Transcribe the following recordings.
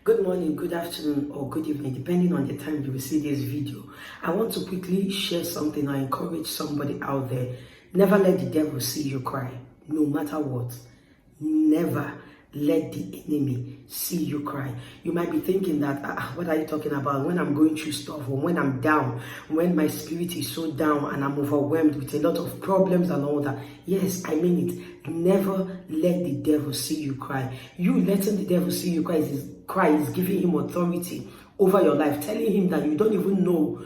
Good morning, good afternoon, or good evening, depending on the time you will see this video. I want to quickly share something or encourage somebody out there. Never let the devil see you cry, no matter what. Never let the enemy see you cry. You might be thinking that, what are you talking about? When I'm going through stuff, or when I'm down, when my spirit is so down and I'm overwhelmed with a lot of problems and all that. Yes, I mean it. Never let the devil see you cry. You letting the devil see you cry is giving him authority over your life, telling him that you don't even know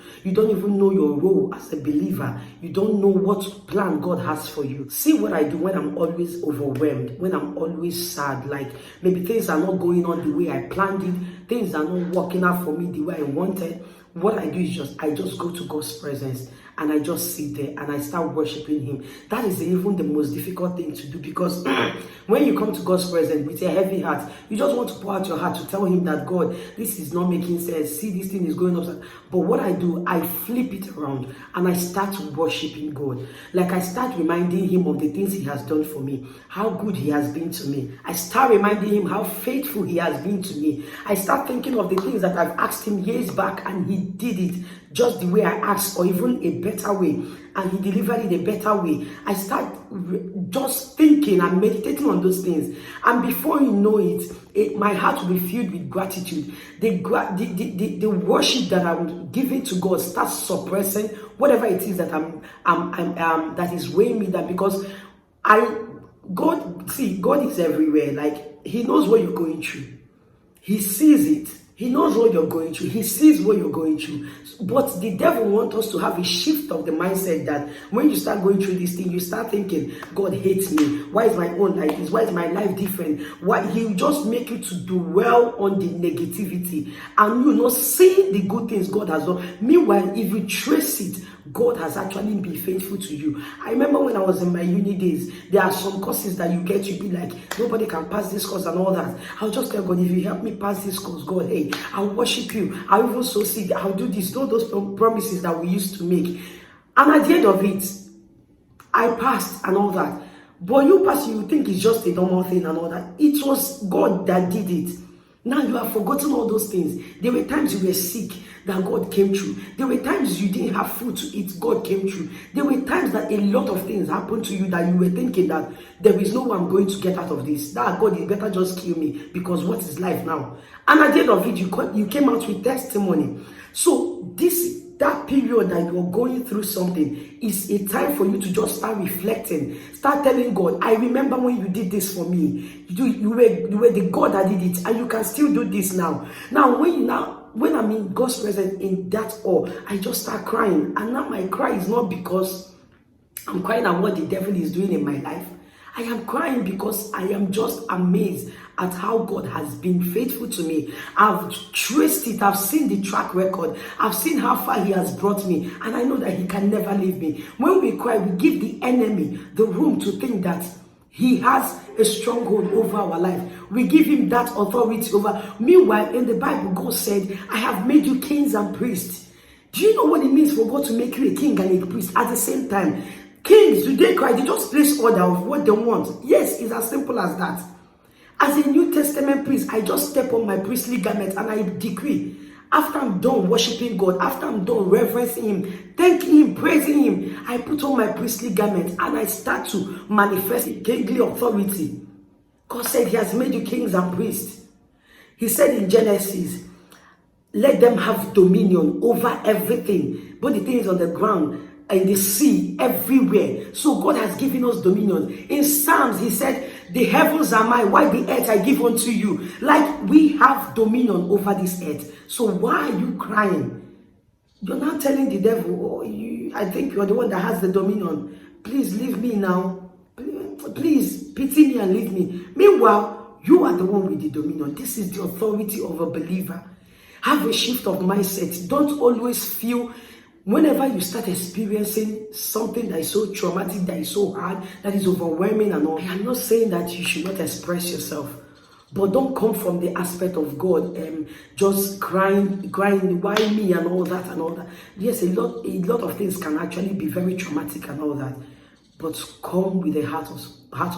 your role as a believer. You don't know what plan God has for you. See what I do when I'm always overwhelmed, when I'm always sad, like maybe things are not going on the way I planned it, things are not working out for me the way I wanted. What I do is I just go to God's presence and I just sit there and I start worshiping him. That is even the most difficult thing to do, because when you come to God's presence with a heavy heart, you just want to pour out your heart to tell him that, God, this is not making sense. See, this thing is going upside. But what I do, I flip it around and I start worshiping God. Like I start reminding him of the things he has done for me, how good he has been to me. I start reminding him how faithful he has been to me. I start thinking of the things that I've asked him years back and he did it just the way I asked, or even a better way, and he delivered it a better way. I start just thinking and meditating on those things, and before you know it, my heart will be filled with gratitude. The worship that I'm giving to God starts suppressing whatever it is that that is weighing me down, because God is everywhere. Like, he knows what you're going through. He sees it. He knows what you're going through. He sees what you're going through. But the devil wants us to have a shift of the mindset that when you start going through this thing, you start thinking, God hates me. Why is my own like this? Why is my life different? Why? He'll just make you to dwell on the negativity and you not see the good things God has done. Meanwhile, if you trace it, God has actually been faithful to you. I remember when I was in my uni days, there are some courses that you get, you be like, nobody can pass this course and all that. I'll just tell God, if you help me pass this course, God, hey, I'll worship you. I'll even sow seed. I'll do this. All those promises that we used to make. And at the end of it, I passed and all that. But you pass, you think it's just a normal thing and all that. It was God that did it. Now you have forgotten all those things. There were times you were sick that God came through. There were times you didn't have food to eat, God came through. There were times that a lot of things happened to you that you were thinking that there is no way I'm going to get out of this. That God, you better just kill me, because what is life now? And at the end of it, you came out with testimony. So that period that you're going through something is a time for you to just start reflecting, start telling God, I remember when you did this for me. You were the God that did it, and you can still do this now. Now when I'm in God's presence in that awe, I just start crying. And now my cry is not because I'm crying at what the devil is doing in my life. I am crying because I am just amazed at how God has been faithful to me. I've traced it. I've seen the track record. I've seen how far he has brought me. And I know that he can never leave me. When we cry, we give the enemy the room to think that he has a stronghold over our life. We give him that authority over. Meanwhile, in the Bible, God said, I have made you kings and priests. Do you know what it means for God to make you a king and a priest at the same time? Kings, do they cry? They just place order of what they want. Yes, it's as simple as that. As a New Testament priest, I just step on my priestly garment and I decree, after I'm done worshiping God, after I'm done reverencing him, thanking him, praising him, I put on my priestly garment and I start to manifest kingly authority. God said he has made you kings and priests. He said in Genesis, let them have dominion over everything, both the things on the ground, in the sea, everywhere. So God has given us dominion. In Psalms, he said, the heavens are mine, while the earth I give unto you. Like, we have dominion over this earth. So why are you crying? You're not telling the devil, I think you're the one that has the dominion. Please leave me now. Please pity me and leave me. Meanwhile, you are the one with the dominion. This is the authority of a believer. Have a shift of mindset. Don't always feel, whenever you start experiencing something that is so traumatic, that is so hard, that is overwhelming and all, I am not saying that you should not express yourself, but don't come from the aspect of God just crying, why me and all that and all that. Yes, a lot of things can actually be very traumatic and all that, but come with a heart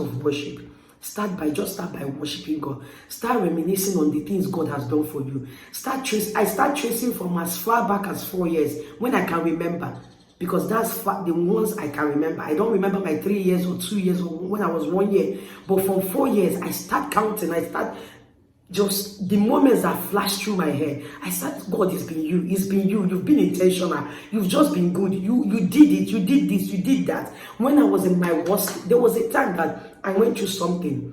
of worship. Start by worshiping God. Start reminiscing on the things God has done for you. I start tracing from as far back as 4 years when I can remember, because that's the ones I can remember. I don't remember my 3 years or 2 years or when I was 1 year, but from 4 years I start counting. I start just the moments that flash through my head. I start, God, it's been you. It's been you. You've been intentional. You've just been good. You did it. You did this. You did that. When I was in my worst, there was a time that I went through something,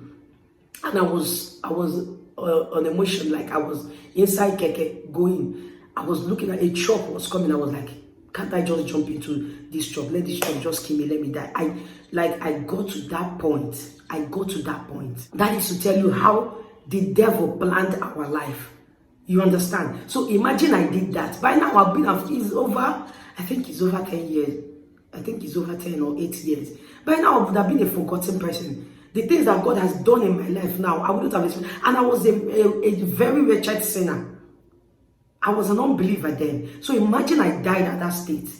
and I was on emotion, like I was inside keke going. I was looking at a truck was coming. I was like, can't I just jump into this truck? Let this truck just kill me. Let me die. I got to that point. I got to that point. That is to tell you how the devil planned our life. You understand? So imagine I did that. By now it's over, I think it's over 10 years. I think it's over 10 or 8 years. By now I would have been a forgotten person. The things that God has done in my life now, I wouldn't have experienced. And I was a very wretched sinner. I was an unbeliever then. So imagine I died at that state.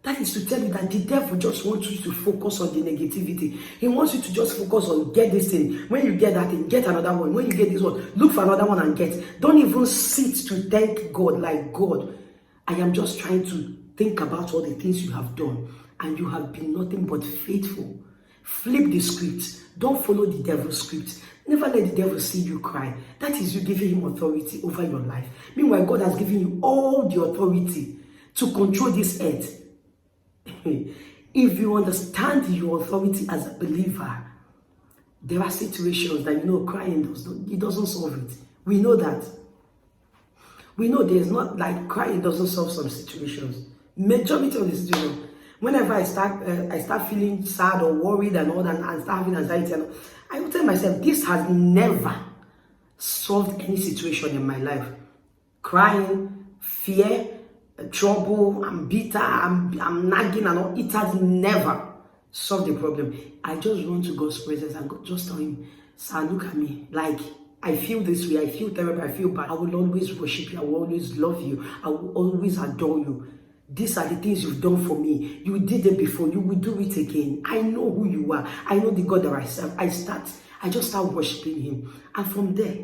That is to tell you that the devil just wants you to focus on the negativity. He wants you to just focus on get this thing. When you get that thing, get another one. When you get this one, look for another one and get. Don't even sit to thank God like, God, I am just trying to think about all the things you have done, and you have been nothing but faithful. Flip the script. Don't follow the devil's script. Never let the devil see you cry. That is you giving him authority over your life. Meanwhile, God has given you all the authority to control this earth. If you understand your authority as a believer, there are situations that crying doesn't solve it. We know that. We know there's not like crying doesn't solve some situations. Majority of the situations, whenever I start feeling sad or worried and all that, and start having anxiety, and I will tell myself, this has never solved any situation in my life. Crying, fear, trouble, I'm bitter, I'm nagging and all. It has never solved the problem. I just run to God's presence and just tell him, sir, look at me. Like, I feel this way, I feel terrible, I feel bad. I will always worship you, I will always love you, I will always adore you. These are the things you've done for me. You did it before, you will do it again. I know who you are. I know the God that I serve. I just start worshiping him. And from there,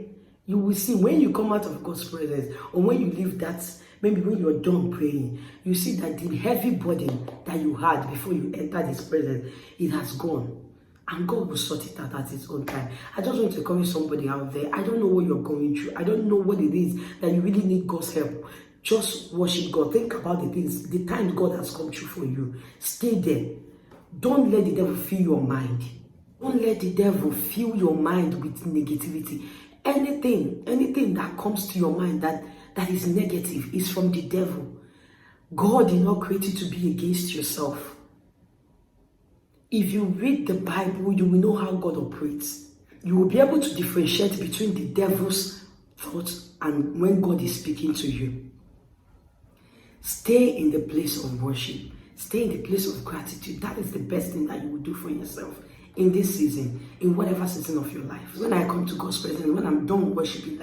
you will see when you come out of God's presence, or when you leave that, maybe when you're done praying, you see that the heavy burden that you had before you entered his presence, it has gone. And God will sort it out at his own time. I just want to encourage somebody out there. I don't know what you're going through. I don't know what it is that you really need God's help. Just worship God. Think about the things, the times God has come through for you. Stay there. Don't let the devil fill your mind. Don't let the devil fill your mind with negativity. Anything that comes to your mind that is negative is from the devil. God did not create you to be against yourself. If you read the Bible, you will know how God operates. You will be able to differentiate between the devil's thoughts and when God is speaking to you. Stay in the place of worship. Stay in the place of gratitude. That is the best thing that you will do for yourself in this season, in whatever season of your life. When I come to God's presence, when I'm done worshiping,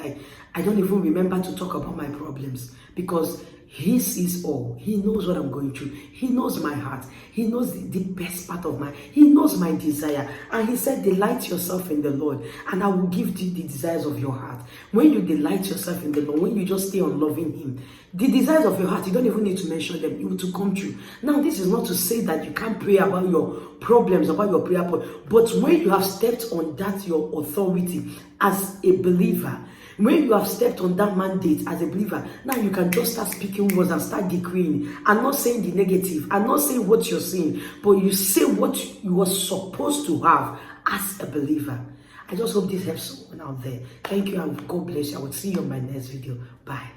I don't even remember to talk about my problems, because he sees all. He knows what I'm going through. He knows my heart. He knows the best part of he knows my desire. And he said, delight yourself in the Lord, and I will give thee the desires of your heart. When you delight yourself in the Lord, when you just stay on loving him, the desires of your heart, you don't even need to mention them. It will come true. Now, this is not to say that you can't pray about your problems, about your prayer point. But when you have stepped on that, your authority as a believer, when you have stepped on that mandate as a believer, now you can just start speaking words and start decreeing, and not saying the negative, and not saying what you're saying, but you say what you are supposed to have as a believer. I just hope this helps someone out there. Thank you, and God bless you. I will see you on my next video. Bye.